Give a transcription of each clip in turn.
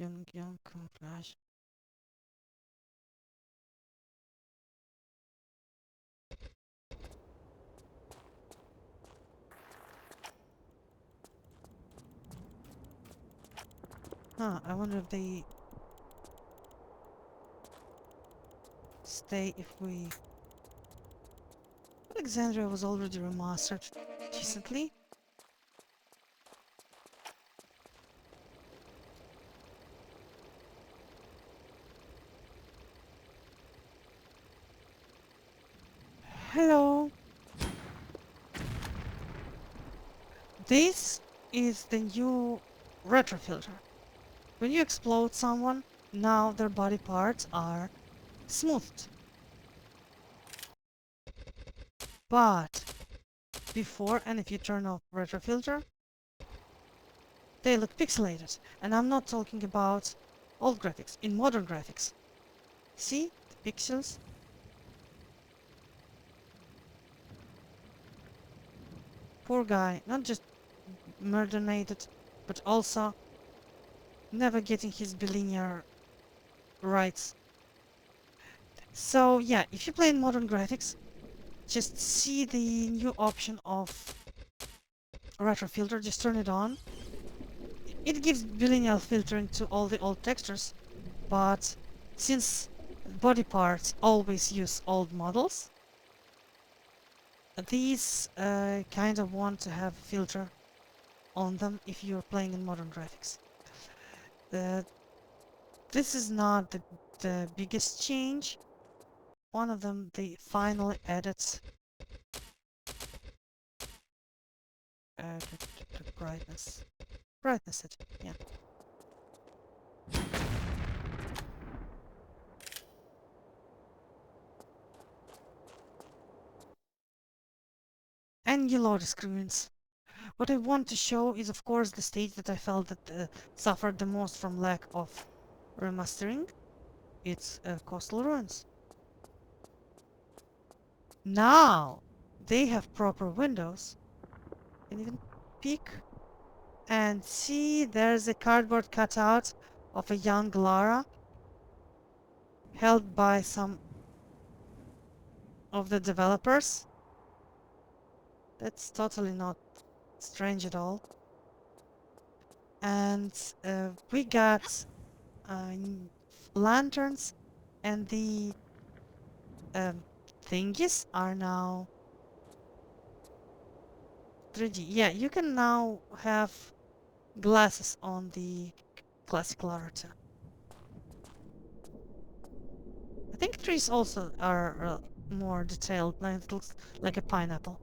Young camouflage. Huh, I wonder if they stay if we... Alexandria was already remastered recently. Hello. This is the new retro filter. When you explode someone, now their body parts are smoothed. But before, and if you turn off retro filter, they look pixelated. And I'm not talking about old graphics, in modern graphics. See the pixels? Poor guy, not just murdered, but also never getting his bilinear rights. So yeah, if you play in modern graphics, just see the new option of retro filter, just turn it on. It gives bilinear filtering to all the old textures, but since body parts always use old models, these kind of want to have a filter on them if you're playing in modern graphics. This is not the biggest change. One of them they finally added the brightness. Brightness it, yeah. And new loading screens. What I want to show is of course the stage that I felt that suffered the most from lack of remastering. It's Coastal Ruins. Now they have proper windows. Can even peek and see there's a cardboard cutout of a young Lara held by some of the developers. That's totally not strange at all. And we got lanterns, and the thingies are now 3D. Yeah, you can now have glasses on the classic Lara too. I think trees also are more detailed, like it looks like a pineapple.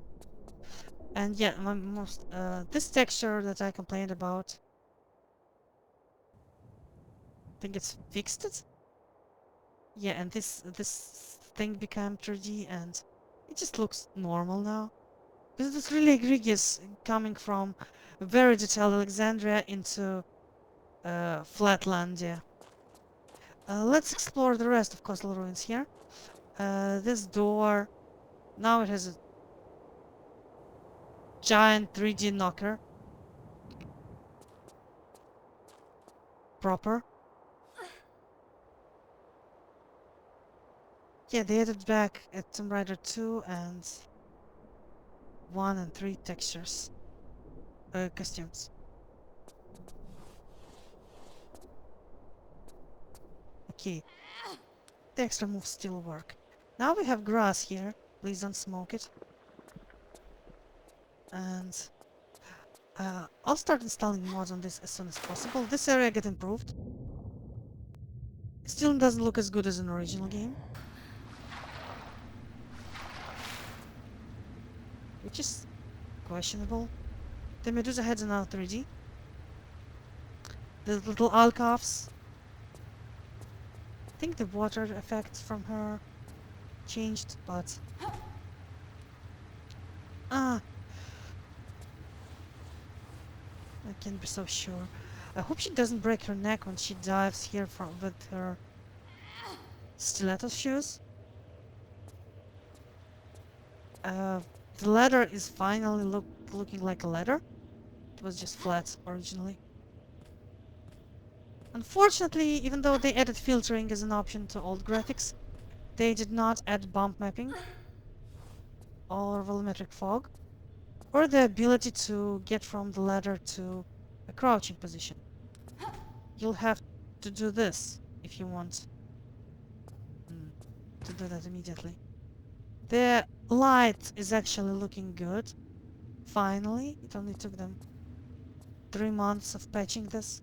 And yeah, this texture that I complained about, I think it's fixed it. Yeah, and this thing became 3D and it just looks normal now. Because it's really egregious coming from very detailed Alexandria into Flatlandia. Let's explore the rest of Coastal Ruins here. This door, now it has a giant 3D knocker. Proper. Yeah, they added back at Tomb Raider 2 and 1 and 3 textures. Costumes. Okay. The extra moves still work. Now we have grass here. Please don't smoke it. And I'll start installing mods on this as soon as possible. This area got improved. It still doesn't look as good as an original game, which is questionable. The Medusa heads are now 3D. The little alcoves. I think the water effect from her changed, but I can't be so sure. I hope she doesn't break her neck when she dives here with her stiletto shoes. The ladder is finally looking like a ladder. It was just flat originally. Unfortunately, even though they added filtering as an option to old graphics, they did not add bump mapping or volumetric fog, or the ability to get from the ladder to a crouching position. You'll have to do this if you want to do that immediately. The light is actually looking good. Finally, it only took them 3 months of patching this.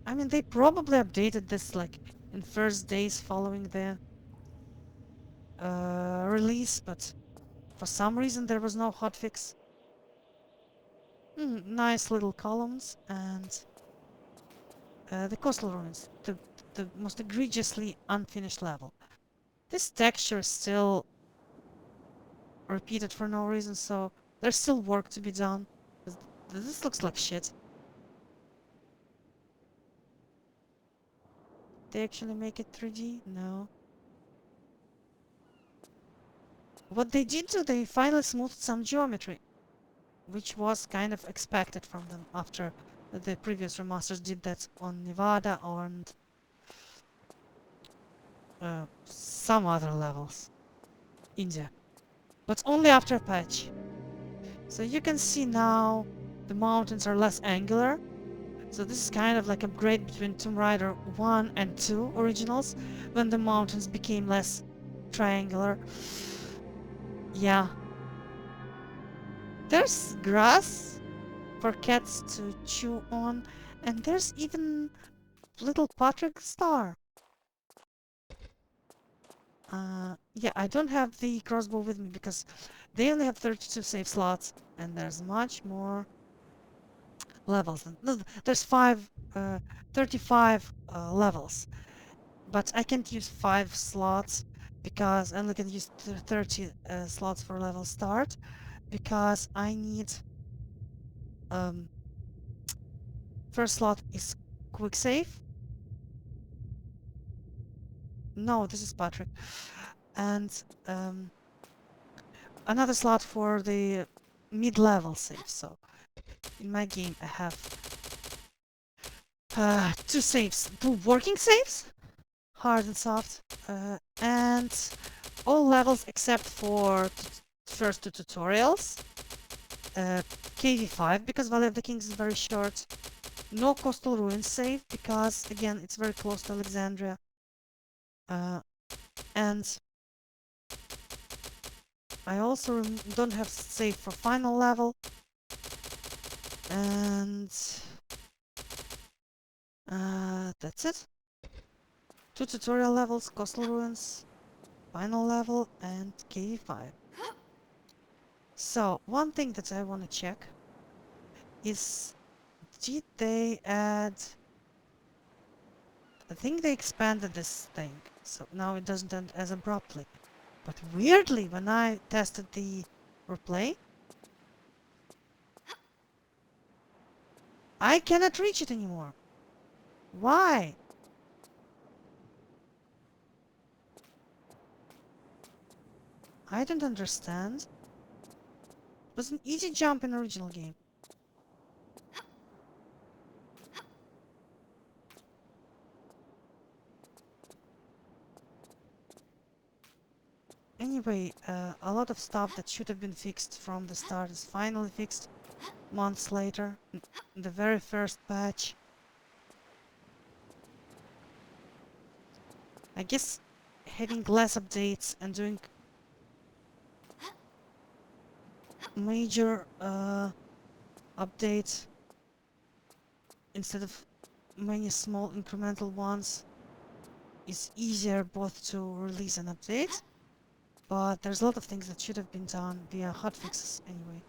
I mean, they probably updated this like in first days following the release, but for some reason there was no hotfix. Nice little columns and the coastal ruins, the most egregiously unfinished level. This texture is still repeated for no reason, so there's still work to be done. This looks like shit. They actually make it 3D? No. What they did do, they finally smoothed some geometry, which was kind of expected from them after the previous remasters did that on Nevada and some other levels. India. But only after a patch. So you can see now the mountains are less angular. So this is kind of like an upgrade between Tomb Raider 1 and 2 originals, when the mountains became less triangular. Yeah. There's grass for cats to chew on, and there's even little Patrick Star. Yeah, I don't have the crossbow with me because they only have 32 save slots, and there's much more levels. No, there's 35 levels, but I can't use 5 slots because I only can use 30 slots for level start because I need first slot is quick save. No, this is Patrick. And another slot for the mid-level save. So in my game I have 2 saves, 2 working saves, hard and soft, and all levels except for first 2 tutorials. KV5 because Valley of the Kings is very short. No Coastal Ruins save because again it's very close to Alexandria. And I also don't have save for final level. And that's it. 2 tutorial levels, Coastal Ruins, final level, and KV5. So, one thing that I want to check is, did they add... I think they expanded this thing, so now it doesn't end as abruptly. But weirdly, when I tested the replay, I cannot reach it anymore. Why? I don't understand. It was an easy jump in the original game. Anyway, a lot of stuff that should have been fixed from the start is finally fixed months later. The very first patch. I guess having less updates and doing major updates instead of many small incremental ones is easier both to release and update. But there's a lot of things that should have been done via hotfixes anyway.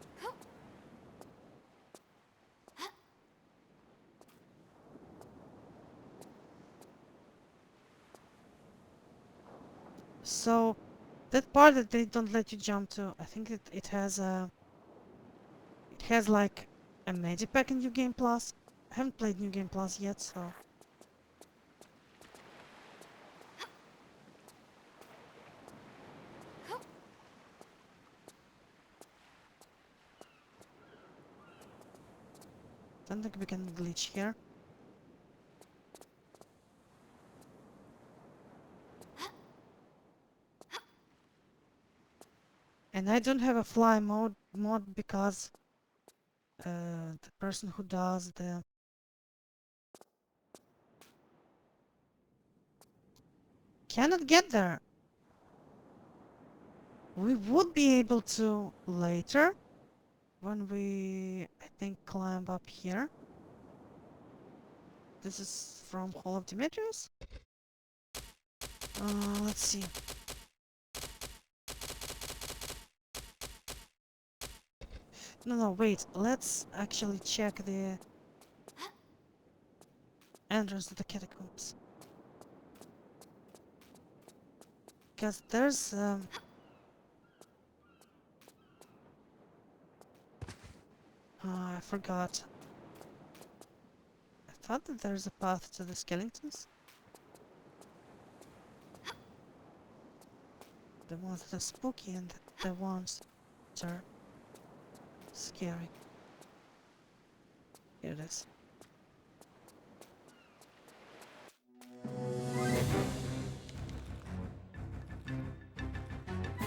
So that part that they don't let you jump to, I think it has like a Medipack in New Game Plus. I haven't played New Game Plus yet, so don't think we can glitch here. And I don't have a fly mod because the person who does the cannot get there. We would be able to later when we, I think, climb up here. This is from Hall of Demetrius. Let's see. No, wait. Let's actually check the entrance to the catacombs. Because there's I forgot. I thought that there's a path to the skeletons. The ones that are spooky and the ones that are scary. Here it is.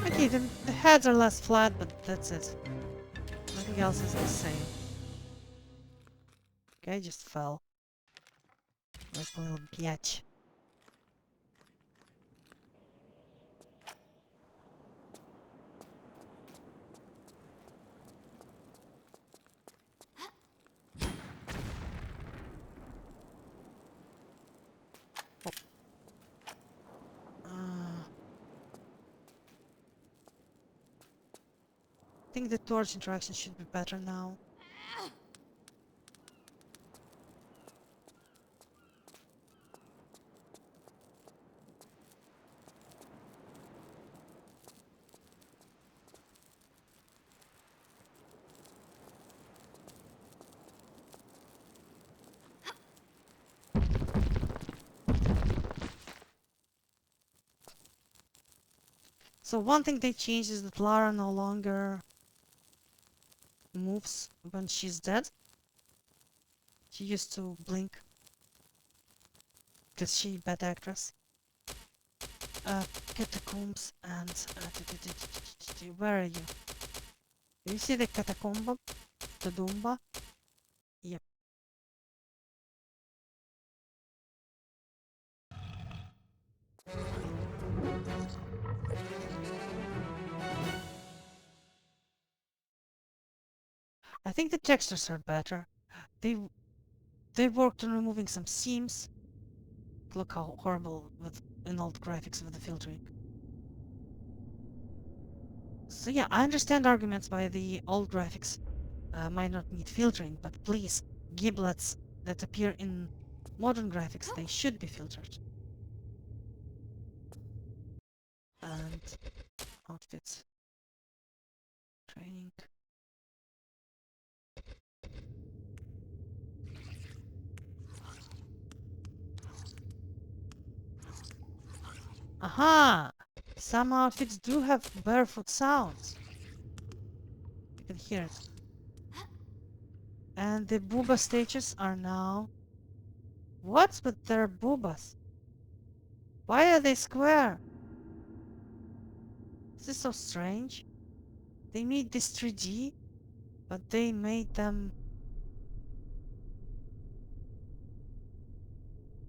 Okay, the heads are less flat, but that's it. Nothing else is the same. Okay, just fell. Where's the little biatch? I think the torch interaction should be better now. So one thing they changed is that Lara no longer moves when she's dead. She used to blink because she's a bad actress. Catacombs and where are you? Do you see the catacomb? The Dumba? Yep. I think the textures are better. They worked on removing some seams. Look how horrible in old graphics with the filtering. So yeah, I understand arguments by the old graphics might not need filtering, but please, giblets that appear in modern graphics, they should be filtered. And outfits. Training. Aha! Some outfits do have barefoot sounds. You can hear it. And the booba stages are now... What's with their boobas? Why are they square? This is so strange. They made this 3D, but they made them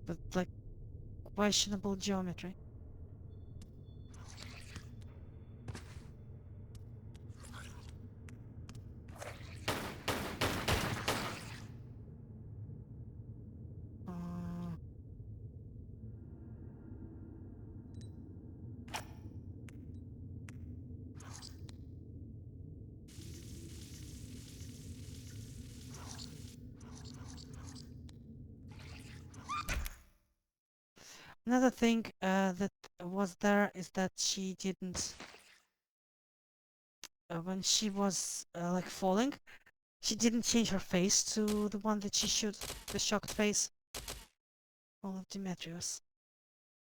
with like questionable geometry. Another thing that was there is that she didn't, when she was like falling, she didn't change her face to the one that she should, the shocked face. All of Demetrius.